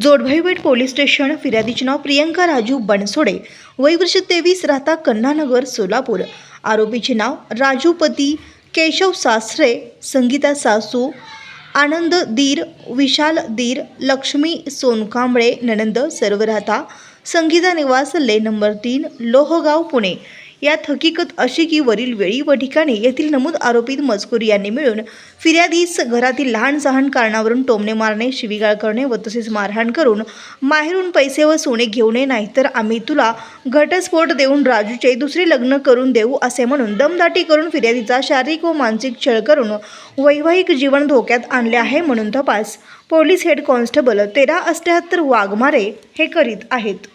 जोडभाईपेठ police station फिर्यादीचे नाव प्रियंका राजू बनसोडे, वय वर्ष 23, राहता कन्नानगर, सोलापूर। आरोपीचे नाव राजू पती केशव सासरे, संगीता सासू, आनंद दीर, विशाल दीर, लक्ष्मी सोनकांबळे ननंद, सर्व राहता संगीता निवास ले नंबर 3, लोहगाव, पुणे। यात हकीकत अशी की वरील वेळी व ठिकाणी येथील नमूद आरोपी मजकूर यांनी मिळून फिर्यादीस घरातील लहान सहान कारणावरून टोमणे मारणे, शिवीगाळ करणे व तसेच मारहाण करून माहेरून पैसे व सोने घेऊ नये, नाहीतर आम्ही तुला घटस्फोट देऊन राजूचे दुसरे लग्न करून देऊ असे म्हणून दमदाटी करून फिर्यादीचा शारीरिक व मानसिक छळ करून वैवाहिक जीवन धोक्यात आणले आहे, म्हणून तपास पोलीस हेड कॉन्स्टेबल 1378 वाघमारे हे करीत आहेत।